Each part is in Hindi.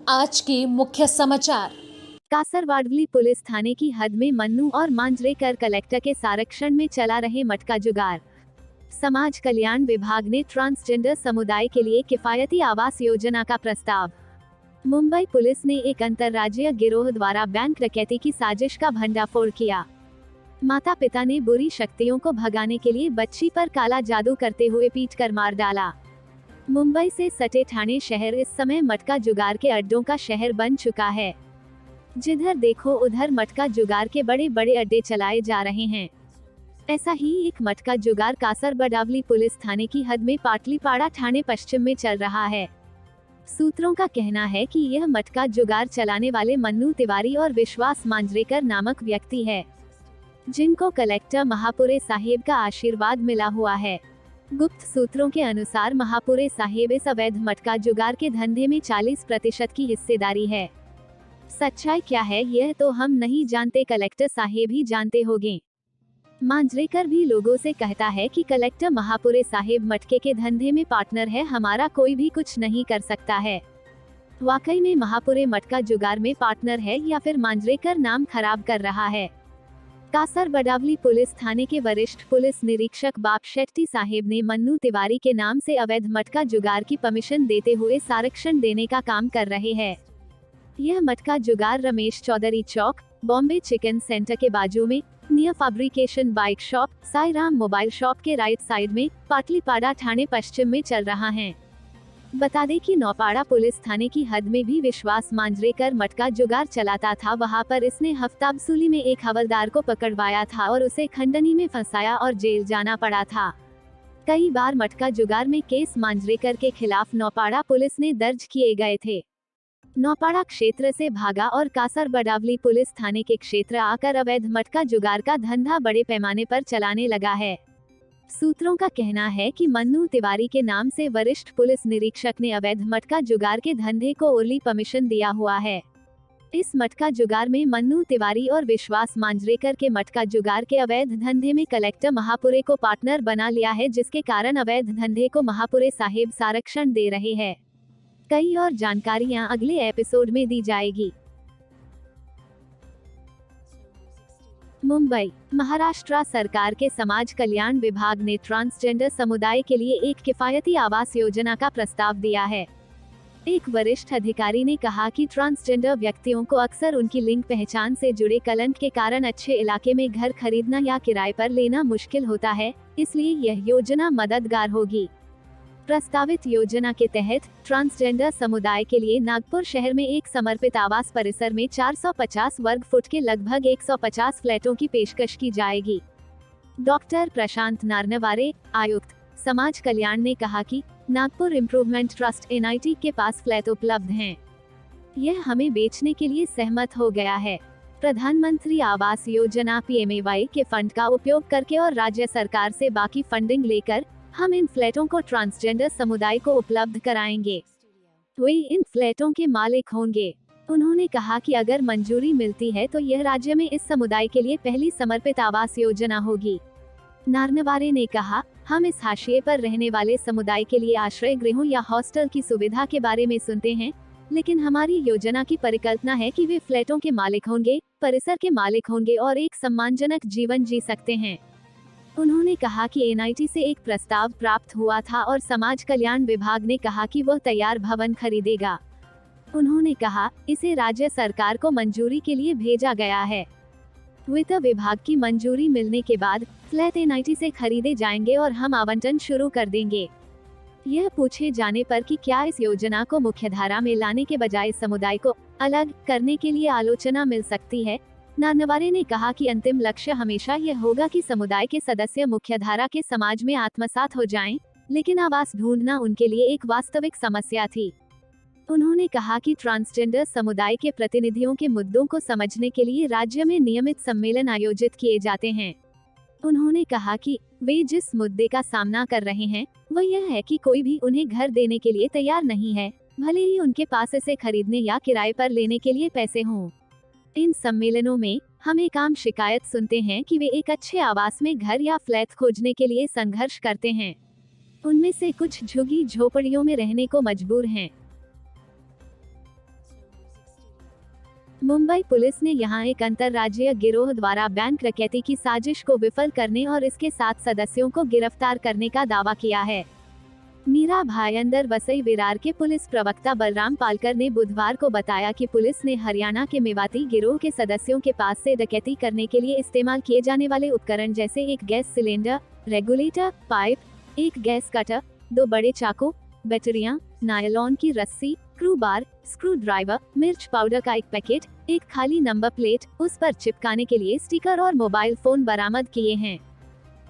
आज के मुख्य समाचार। कासरवाडवली पुलिस थाने की हद में मन्नू और मांजरेकर कलेक्टर के संरक्षण में चला रहे मटका जुगार। समाज कल्याण विभाग ने ट्रांसजेंडर समुदाय के लिए किफायती आवास योजना का प्रस्ताव। मुंबई पुलिस ने एक अंतर्राज्यीय गिरोह द्वारा बैंक डकैती की साजिश का भंडाफोड़ किया। माता पिता ने बुरी शक्तियों को भगाने के लिए बच्ची पर काला जादू करते हुए पीट कर मार डाला। मुंबई से सटे ठाणे शहर इस समय मटका जुगार के अड्डों का शहर बन चुका है। जिधर देखो उधर मटका जुगार के बड़े बड़े अड्डे चलाए जा रहे हैं। ऐसा ही एक मटका जुगार कासरबडावली पुलिस थाने की हद में पाटलीपाड़ा ठाणे पश्चिम में चल रहा है। सूत्रों का कहना है कि यह मटका जुगार चलाने वाले मन्नू तिवारी और विश्वास मांजरेकर नामक व्यक्ति है, जिनको कलेक्टर महापुरे साहिब का आशीर्वाद मिला हुआ है। गुप्त सूत्रों के अनुसार महापुरे साहिब इस अवैध मटका जुगार के धंधे में 40% की हिस्सेदारी है। सच्चाई क्या है यह तो हम नहीं जानते, कलेक्टर साहिब ही जानते होंगे। मांजरेकर भी लोगों से कहता है कि कलेक्टर महापुरे साहिब मटके के धंधे में पार्टनर है, हमारा कोई भी कुछ नहीं कर सकता है। वाकई में महापुरे मटका जुगार में पार्टनर है या फिर मांजरेकर नाम खराब कर रहा है? कासरबडावली पुलिस थाने के वरिष्ठ पुलिस निरीक्षक बाप शेट्टी साहिब ने मन्नू तिवारी के नाम से अवैध मटका जुगार की परमिशन देते हुए संरक्षण देने का काम कर रहे हैं। यह मटका जुगार रमेश चौधरी चौक, बॉम्बे चिकन सेंटर के बाजू में, near fabrication bike shop, Sai Ram mobile shop के राइट साइड में, पाटलीपाड़ा ठाणे पश्चिम में चल रहा है। बता दें कि नौपाड़ा पुलिस थाने की हद में भी विश्वास मांजरेकर मटका जुगार चलाता था। वहां पर इसने हफ्ताबसूली में एक हवलदार को पकड़वाया था और उसे खंडनी में फंसाया और जेल जाना पड़ा था। कई बार मटका जुगार में केस मांजरेकर के खिलाफ नौपाड़ा पुलिस ने दर्ज किए गए थे। नौपाड़ा क्षेत्र से भागा और कासरबडावली पुलिस थाने के क्षेत्र आकर अवैध मटका जुगार का धंधा बड़े पैमाने पर चलाने लगा है। सूत्रों का कहना है कि मन्नू तिवारी के नाम से वरिष्ठ पुलिस निरीक्षक ने अवैध मटका जुगार के धंधे को ओरली परमिशन दिया हुआ है। इस मटका जुगार में मन्नू तिवारी और विश्वास मांजरेकर के मटका जुगार के अवैध धंधे में कलेक्टर महापुरे को पार्टनर बना लिया है, जिसके कारण अवैध धंधे को महापुरे साहिब संरक्षण दे रहे हैं। कई और जानकारियां अगले एपिसोड में दी जाएगी। मुंबई, महाराष्ट्र सरकार के समाज कल्याण विभाग ने ट्रांसजेंडर समुदाय के लिए एक किफायती आवास योजना का प्रस्ताव दिया है। एक वरिष्ठ अधिकारी ने कहा कि ट्रांसजेंडर व्यक्तियों को अक्सर उनकी लिंग पहचान से जुड़े कलंक के कारण अच्छे इलाके में घर खरीदना या किराए पर लेना मुश्किल होता है, इसलिए यह योजना मददगार होगी। प्रस्तावित योजना के तहत ट्रांसजेंडर समुदाय के लिए नागपुर शहर में एक समर्पित आवास परिसर में 450 वर्ग फुट के लगभग 150 फ्लैटों की पेशकश की जाएगी। डॉक्टर प्रशांत नारनवारे, आयुक्त समाज कल्याण ने कहा कि नागपुर इम्प्रूवमेंट ट्रस्ट NIT के पास फ्लैट उपलब्ध हैं। यह हमें बेचने के लिए सहमत हो गया है। प्रधानमंत्री आवास योजना PMAY के फंड का उपयोग करके और राज्य सरकार से बाकी फंडिंग लेकर हम इन फ्लैटों को ट्रांसजेंडर समुदाय को उपलब्ध कराएंगे। वे इन फ्लैटों के मालिक होंगे। उन्होंने कहा कि अगर मंजूरी मिलती है तो यह राज्य में इस समुदाय के लिए पहली समर्पित आवास योजना होगी। नारनवारे ने कहा, हम इस हाशिए पर रहने वाले समुदाय के लिए आश्रय गृहों या हॉस्टल की सुविधा के बारे में सुनते हैं, लेकिन हमारी योजना की परिकल्पना है कि वे फ्लैटों के मालिक होंगे, परिसर के मालिक होंगे और एक सम्मानजनक जीवन जी सकते हैं। उन्होंने कहा कि NIT से एक प्रस्ताव प्राप्त हुआ था और समाज कल्याण विभाग ने कहा कि वह तैयार भवन खरीदेगा। उन्होंने कहा, इसे राज्य सरकार को मंजूरी के लिए भेजा गया है। वित्त विभाग की मंजूरी मिलने के बाद फ्लैट NIT से खरीदे जाएंगे और हम आवंटन शुरू कर देंगे। यह पूछे जाने पर कि क्या इस योजना को मुख्यधारा में लाने के बजाय समुदाय को अलग करने के लिए आलोचना मिल सकती है, नारनवारे ने कहा कि अंतिम लक्ष्य हमेशा यह होगा कि समुदाय के सदस्य मुख्यधारा के समाज में आत्मसात हो जाएं, लेकिन आवास ढूंढना उनके लिए एक वास्तविक समस्या थी। उन्होंने कहा कि ट्रांसजेंडर समुदाय के प्रतिनिधियों के मुद्दों को समझने के लिए राज्य में नियमित सम्मेलन आयोजित किए जाते हैं। उन्होंने कहा कि वे जिस मुद्दे का सामना कर रहे हैं वह यह है कि कोई भी उन्हें घर देने के लिए तैयार नहीं है, भले ही उनके पास इसे खरीदने या किराए पर लेने के लिए पैसे हों। इन सम्मेलनों में हम एक आम शिकायत सुनते हैं कि वे एक अच्छे आवास में घर या फ्लैट खोजने के लिए संघर्ष करते हैं। उनमें से कुछ झुग्गी झोपड़ियों में रहने को मजबूर हैं। मुंबई पुलिस ने यहां एक अंतर्राज्यीय गिरोह द्वारा बैंक डकैती की साजिश को विफल करने और इसके 7 सदस्यों को गिरफ्तार करने का दावा किया है। मीरा भायंदर वसई विरार के पुलिस प्रवक्ता बलराम पालकर ने बुधवार को बताया कि पुलिस ने हरियाणा के मेवाती गिरोह के सदस्यों के पास से डकैती करने के लिए इस्तेमाल किए जाने वाले उपकरण जैसे एक गैस सिलेंडर, रेगुलेटर, पाइप, एक गैस कटर, 2 बड़े चाकू, बैटरियां, नायलॉन की रस्सी, स्क्रू बार, स्क्रू ड्राइवर, मिर्च पाउडर का एक पैकेट, एक खाली नंबर प्लेट, उस पर चिपकाने के लिए स्टिकर और मोबाइल फोन बरामद किए हैं।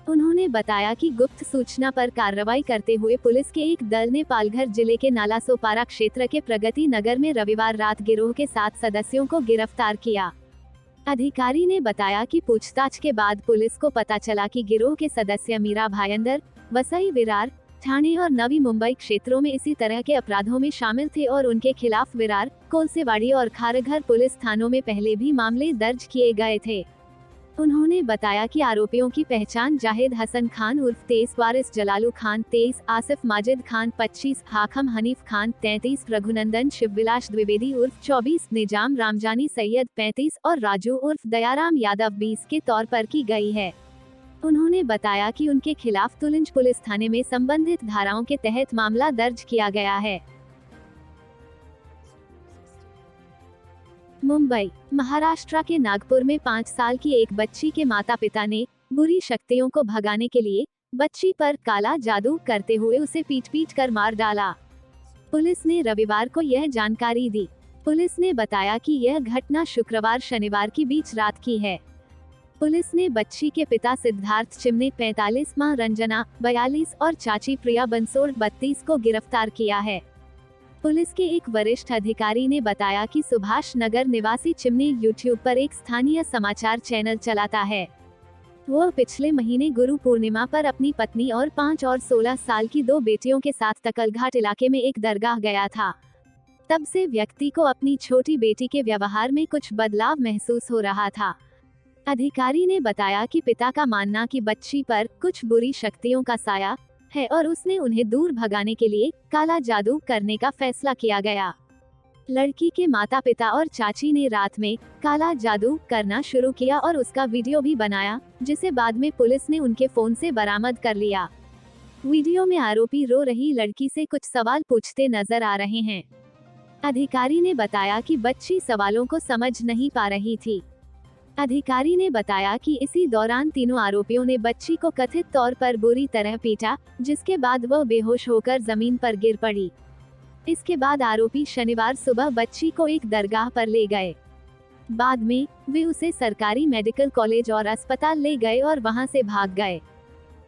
उन्होंने बताया कि गुप्त सूचना पर कार्रवाई करते हुए पुलिस के एक दल ने पालघर जिले के नालासोपारा क्षेत्र के प्रगति नगर में रविवार रात गिरोह के 7 सदस्यों को गिरफ्तार किया। अधिकारी ने बताया कि पूछताछ के बाद पुलिस को पता चला कि गिरोह के सदस्य मीरा भायंदर, वसई विरार, ठाणे और नवी मुंबई क्षेत्रों में इसी तरह के अपराधों में शामिल थे और उनके खिलाफ विरार, कोलसेवाड़ी और खारघर पुलिस थानों में पहले भी मामले दर्ज किए गए थे। उन्होंने बताया कि आरोपियों की पहचान जाहिद हसन खान उर्फ 23, वारिस जलालू खान 23, आसिफ माजिद खान 25, हाकम हनीफ खान 33, रघुनंदन शिवविलास द्विवेदी उर्फ 24, निजाम रामजानी सैयद 35 और राजू उर्फ दयाराम यादव 20 के तौर पर की गई है। उन्होंने बताया कि उनके खिलाफ तुलिंज पुलिस थाने में संबंधित धाराओं के तहत मामला दर्ज किया गया है। मुंबई, महाराष्ट्र के नागपुर में 5 साल की एक बच्ची के माता पिता ने बुरी शक्तियों को भगाने के लिए बच्ची पर काला जादू करते हुए उसे पीट कर मार डाला। पुलिस ने रविवार को यह जानकारी दी। पुलिस ने बताया कि यह घटना शुक्रवार शनिवार की बीच रात की है। पुलिस ने बच्ची के पिता सिद्धार्थ चिमने 45, मां रंजना 42 और चाची प्रिया बंसोड़ 32 को गिरफ्तार किया है। पुलिस के एक वरिष्ठ अधिकारी ने बताया कि सुभाष नगर निवासी चिमने यूट्यूब पर एक स्थानीय समाचार चैनल चलाता है। वह पिछले महीने गुरु पूर्णिमा पर अपनी पत्नी और 5 और 16 साल की 2 बेटियों के साथ तकलघाट इलाके में एक दरगाह गया था। तब से व्यक्ति को अपनी छोटी बेटी के व्यवहार में कुछ बदलाव महसूस हो रहा था। अधिकारी ने बताया कि पिता का मानना कि बच्ची पर कुछ बुरी शक्तियों का साया है और उसने उन्हें दूर भगाने के लिए काला जादू करने का फैसला किया गया। लड़की के माता पिता और चाची ने रात में काला जादू करना शुरू किया और उसका वीडियो भी बनाया, जिसे बाद में पुलिस ने उनके फोन से बरामद कर लिया। वीडियो में आरोपी रो रही लड़की से कुछ सवाल पूछते नजर आ रहे हैं। अधिकारी ने बताया कि बच्ची सवालों को समझ नहीं पा रही थी। अधिकारी ने बताया कि इसी दौरान तीनों आरोपियों ने बच्ची को कथित तौर पर बुरी तरह पीटा, जिसके बाद वह बेहोश होकर जमीन पर गिर पड़ी। इसके बाद आरोपी शनिवार सुबह बच्ची को एक दरगाह पर ले गए। बाद में वे उसे सरकारी मेडिकल कॉलेज और अस्पताल ले गए और वहां से भाग गए।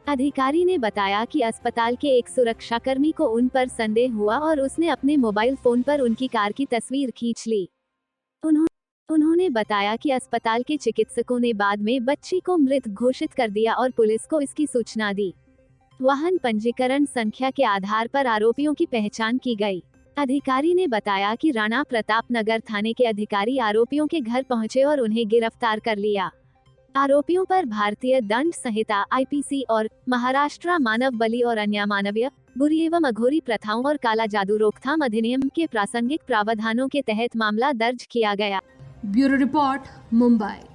अधिकारी ने बताया कि अस्पताल के एक सुरक्षाकर्मी को उन पर संदेह हुआ और उसने अपने मोबाइल फोन पर उनकी कार की तस्वीर खींच ली। उन्होंने बताया कि अस्पताल के चिकित्सकों ने बाद में बच्ची को मृत घोषित कर दिया और पुलिस को इसकी सूचना दी। वाहन पंजीकरण संख्या के आधार पर आरोपियों की पहचान की गई। अधिकारी ने बताया कि राणा प्रताप नगर थाने के अधिकारी आरोपियों के घर पहुंचे और उन्हें गिरफ्तार कर लिया। आरोपियों पर भारतीय दंड संहिता IPC और महाराष्ट्र मानव बलि और अन्य मानवीय, बुरी एवं अघोरी प्रथाओं और काला जादू रोकथाम अधिनियम के प्रासंगिक प्रावधानों के तहत मामला दर्ज किया गया। Bureau report, Mumbai.